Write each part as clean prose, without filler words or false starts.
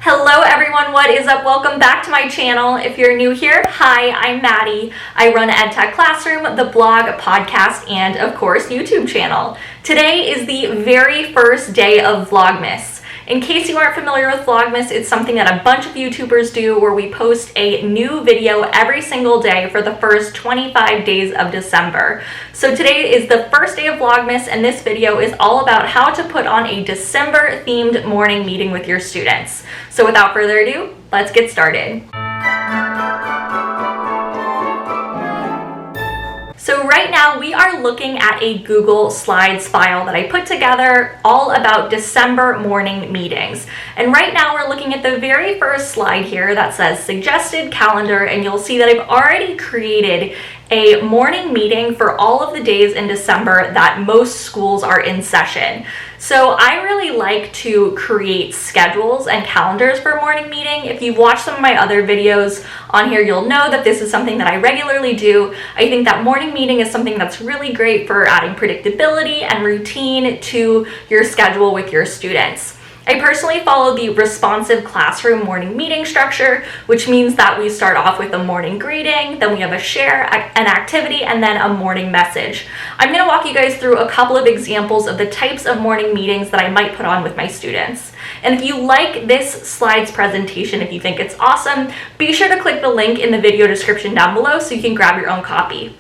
Hello everyone, what is up? Welcome back to my channel. If you're new here, hi, I'm Maddie. I run EdTech Classroom, the blog, podcast, and of course YouTube channel. Today is the very first day of Vlogmas. In case you aren't familiar with Vlogmas, it's something that a bunch of YouTubers do where we post a new video every single day for the first 25 days of December. So today is the first day of Vlogmas, and this video is all about how to put on a December themed morning meeting with your students. So without further ado, let's get started. So right now we are looking at a Google Slides file that I put together all about December morning meetings. And right now we're looking at the very first slide here that says suggested calendar, and you'll see that I've already created a morning meeting for all of the days in December that most schools are in session. So I really like to create schedules and calendars for a morning meeting. If you've watched some of my other videos on here, you'll know that this is something that I regularly do. I think that morning meeting is something that's really great for adding predictability and routine to your schedule with your students. I personally follow the responsive classroom morning meeting structure, which means that we start off with a morning greeting, then we have a share, an activity, and then a morning message. I'm going to walk you guys through a couple of examples of the types of morning meetings that I might put on with my students. And if you like this slides presentation, if you think it's awesome, be sure to click the link in the video description down below so you can grab your own copy.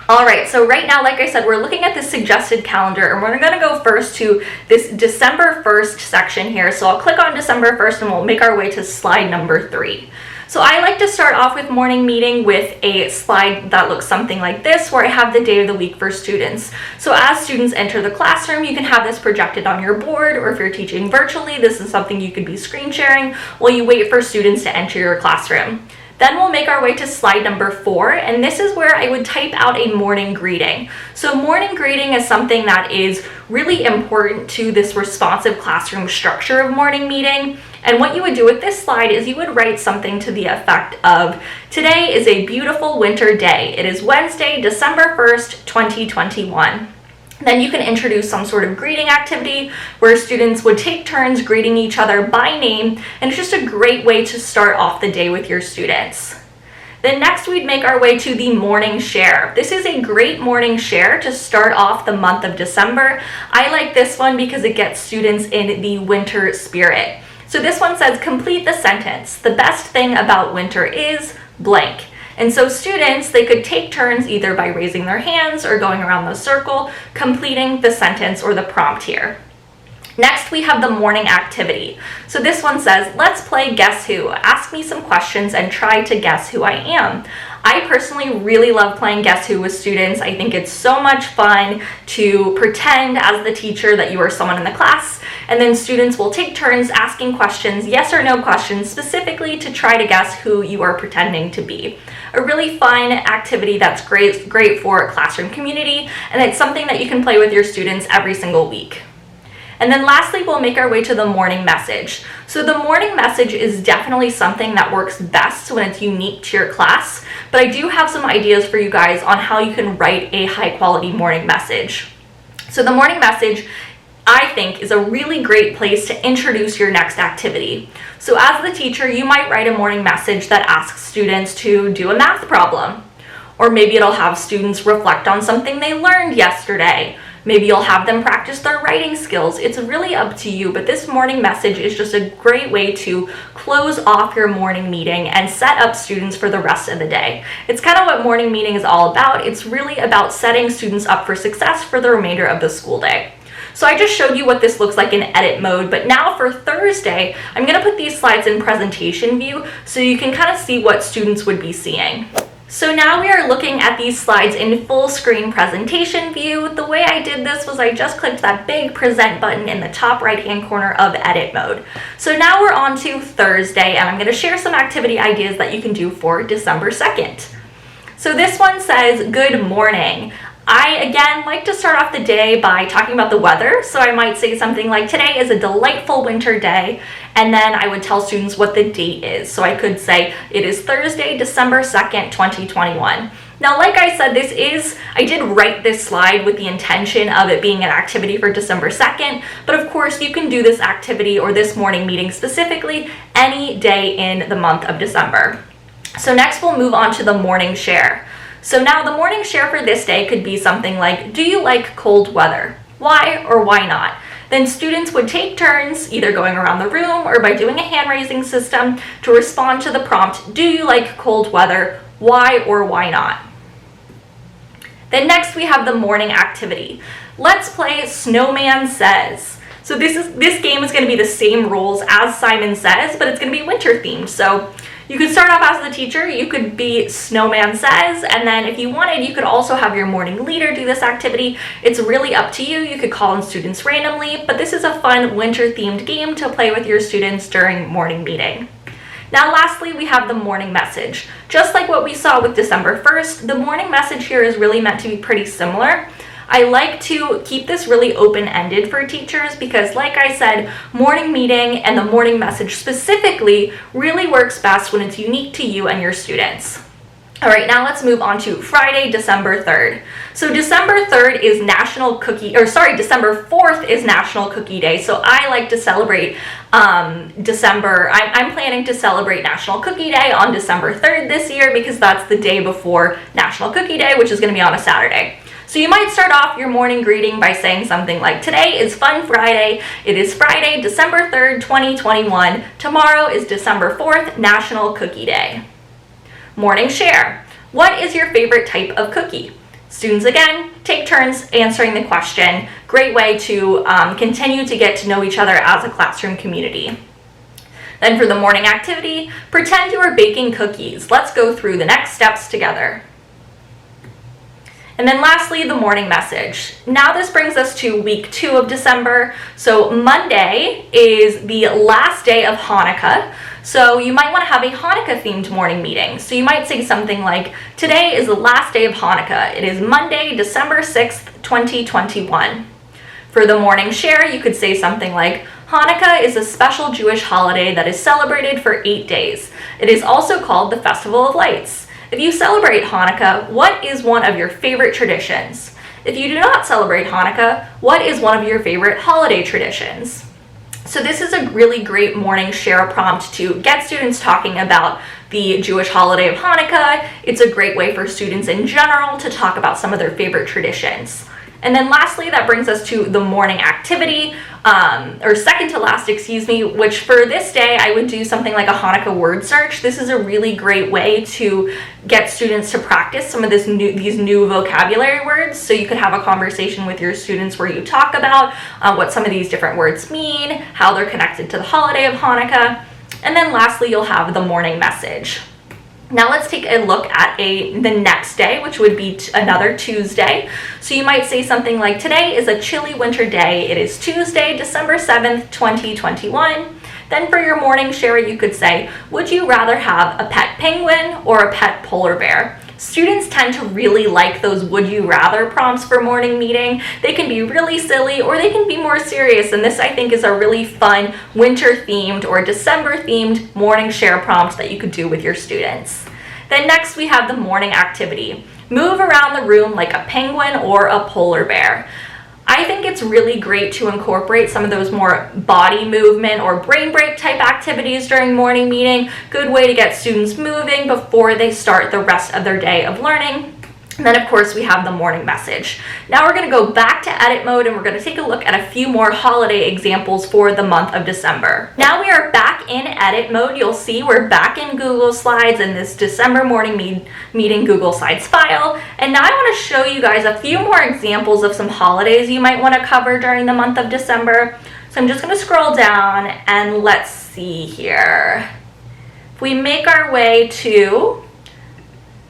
Alright, so right now, like I said, we're looking at the suggested calendar, and we're going to go first to this December 1st section here. So I'll click on December 1st and we'll make our way to slide number 3. So I like to start off with morning meeting with a slide that looks something like this, where I have the day of the week for students. So as students enter the classroom, you can have this projected on your board, or if you're teaching virtually, this is something you could be screen sharing while you wait for students to enter your classroom. Then we'll make our way to slide number 4, and this is where I would type out a morning greeting. So morning greeting is something that is really important to this responsive classroom structure of morning meeting. And what you would do with this slide is you would write something to the effect of, today is a beautiful winter day. It is Wednesday, December 1st, 2021. Then you can introduce some sort of greeting activity where students would take turns greeting each other by name, and it's just a great way to start off the day with your students. Then next we'd make our way to the morning share. This is a great morning share to start off the month of December. I like this one because it gets students in the winter spirit. So this one says, complete the sentence. The best thing about winter is blank. And so students, they could take turns either by raising their hands or going around the circle, completing the sentence or the prompt here. Next, we have the morning activity. So this one says, let's play Guess Who. Ask me some questions and try to guess who I am. I personally really love playing Guess Who with students. I think it's so much fun to pretend as the teacher that you are someone in the class, and then students will take turns asking questions, yes or no questions, specifically to try to guess who you are pretending to be. A really fun activity that's great for a classroom community, and it's something that you can play with your students every single week. And then lastly, we'll make our way to the morning message. So the morning message is definitely something that works best when it's unique to your class, but I do have some ideas for you guys on how you can write a high quality morning message. So the morning message, I think, is a really great place to introduce your next activity. So as the teacher, you might write a morning message that asks students to do a math problem. Or maybe it'll have students reflect on something they learned yesterday. Maybe you'll have them practice their writing skills. It's really up to you, but this morning message is just a great way to close off your morning meeting and set up students for the rest of the day. It's kind of what morning meeting is all about. It's really about setting students up for success for the remainder of the school day. So I just showed you what this looks like in edit mode, but now for Thursday, I'm going to put these slides in presentation view so you can kind of see what students would be seeing. So now we are looking at these slides in full screen presentation view. The way I did this was I just clicked that big present button in the top right hand corner of edit mode. So now we're on to Thursday, and I'm going to share some activity ideas that you can do for December 2nd. So this one says, good morning. I, again, like to start off the day by talking about the weather. So I might say something like, today is a delightful winter day. And then I would tell students what the date is. So I could say, it is Thursday, December 2nd, 2021. Now, like I said, I did write this slide with the intention of it being an activity for December 2nd, but of course you can do this activity or this morning meeting specifically any day in the month of December. So next we'll move on to the morning share. So now the morning share for this day could be something like, do you like cold weather? Why or why not? Then students would take turns either going around the room or by doing a hand raising system to respond to the prompt, do you like cold weather? Why or why not? Then next we have the morning activity. Let's play Snowman Says. So this game is going to be the same rules as Simon Says, but it's going to be winter themed. So you could start off as the teacher, you could be Snowman Says, and then if you wanted, you could also have your morning leader do this activity. It's really up to you. You could call in students randomly, but this is a fun winter themed game to play with your students during morning meeting. Now lastly, we have the morning message. Just like what we saw with December 1st, the morning message here is really meant to be pretty similar. I like to keep this really open-ended for teachers because, like I said, morning meeting and the morning message specifically really works best when it's unique to you and your students. All right, now let's move on to Friday, December 3rd. So December 3rd is December 4th is National Cookie Day. So I like to celebrate I'm planning to celebrate National Cookie Day on December 3rd this year because that's the day before National Cookie Day, which is going to be on a Saturday. So you might start off your morning greeting by saying something like, today is Fun Friday. It is Friday, December 3rd, 2021. Tomorrow is December 4th, National Cookie Day. Morning share. What is your favorite type of cookie? Students, again, take turns answering the question. Great way to continue to get to know each other as a classroom community. Then for the morning activity, pretend you are baking cookies. Let's go through the next steps together. And then lastly, the morning message. Now this brings us to week 2 of December. So Monday is the last day of Hanukkah. So you might want to have a Hanukkah themed morning meeting. So you might say something like, today is the last day of Hanukkah. It is Monday, December 6th, 2021. For the morning share, you could say something like, Hanukkah is a special Jewish holiday that is celebrated for 8 days. It is also called the Festival of Lights. If you celebrate Hanukkah, what is one of your favorite traditions? If you do not celebrate Hanukkah, what is one of your favorite holiday traditions? So this is a really great morning share prompt to get students talking about the Jewish holiday of Hanukkah. It's a great way for students in general to talk about some of their favorite traditions. And then lastly, that brings us to the morning activity, or second to last, which for this day, I would do something like a Hanukkah word search. This is a really great way to get students to practice some of these new vocabulary words. So you could have a conversation with your students where you talk about what some of these different words mean, how they're connected to the holiday of Hanukkah. And then lastly, you'll have the morning message. Now let's take a look at the next day, which would be another Tuesday. So you might say something like, today is a chilly winter day. It is Tuesday, December 7th, 2021. Then for your morning share, you could say, would you rather have a pet penguin or a pet polar bear? Students tend to really like those would you rather prompts for morning meeting. They can be really silly or they can be more serious, and this I think is a really fun winter themed or December themed morning share prompt that you could do with your students. Then next we have the morning activity. Move around the room like a penguin or a polar bear. I think it's really great to incorporate some of those more body movement or brain break type activities during morning meeting. Good way to get students moving before they start the rest of their day of learning. And then of course we have the morning message. Now we're going to go back to edit mode and we're going to take a look at a few more holiday examples for the month of December. Now we are back in edit mode. You'll see we're back in Google Slides in this December morning meeting Google Slides file. And now I want to show you guys a few more examples of some holidays you might want to cover during the month of December. So I'm just going to scroll down and let's see here. If we make our way to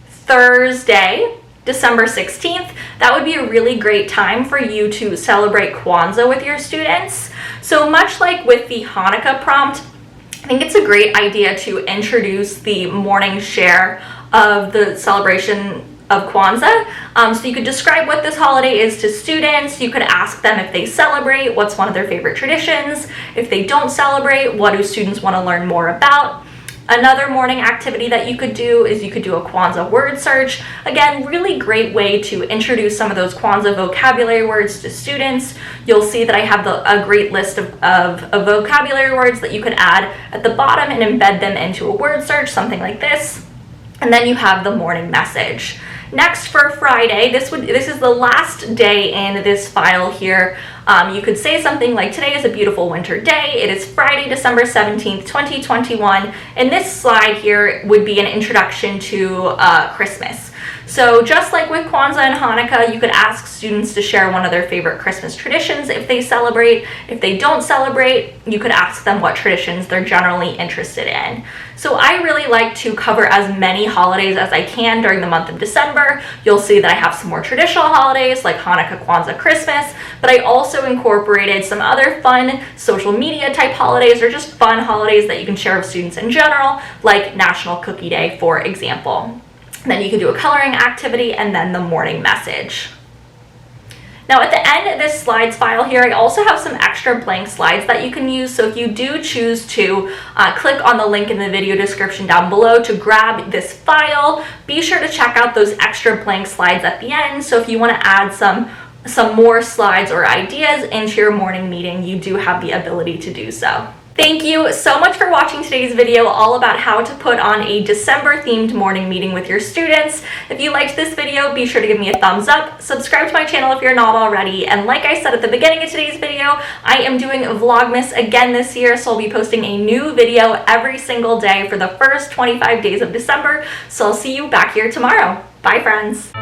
Thursday, December 16th, that would be a really great time for you to celebrate Kwanzaa with your students. So much like with the Hanukkah prompt, I think it's a great idea to introduce the morning share of the celebration of Kwanzaa. So you could describe what this holiday is to students. You could ask them if they celebrate, what's one of their favorite traditions. If they don't celebrate, what do students want to learn more about? Another morning activity that you could do is you could do a Kwanzaa word search. Again, really great way to introduce some of those Kwanzaa vocabulary words to students. You'll see that I have a great list of vocabulary words that you could add at the bottom and embed them into a word search, something like this. And then you have the morning message. Next, for Friday, this is the last day in this file here. You could say something like, today is a beautiful winter day. It is Friday, December 17th, 2021. And this slide here would be an introduction to Christmas. So just like with Kwanzaa and Hanukkah, you could ask students to share one of their favorite Christmas traditions if they celebrate. If they don't celebrate, you could ask them what traditions they're generally interested in. So I really like to cover as many holidays as I can during the month of December. You'll see that I have some more traditional holidays like Hanukkah, Kwanzaa, Christmas, but I also incorporated some other fun social media type holidays or just fun holidays that you can share with students in general, like National Cookie Day, for example. Then you can do a coloring activity and then the morning message. Now at the end of this slides file here, I also have some extra blank slides that you can use. So if you do choose to click on the link in the video description down below to grab this file, be sure to check out those extra blank slides at the end. So if you want to add some more slides or ideas into your morning meeting, you do have the ability to do so. Thank you so much for watching today's video all about how to put on a December themed morning meeting with your students. If you liked this video, be sure to give me a thumbs up, subscribe to my channel if you're not already, and like I said at the beginning of today's video, I am doing Vlogmas again this year, so I'll be posting a new video every single day for the first 25 days of December, so I'll see you back here tomorrow. Bye, friends.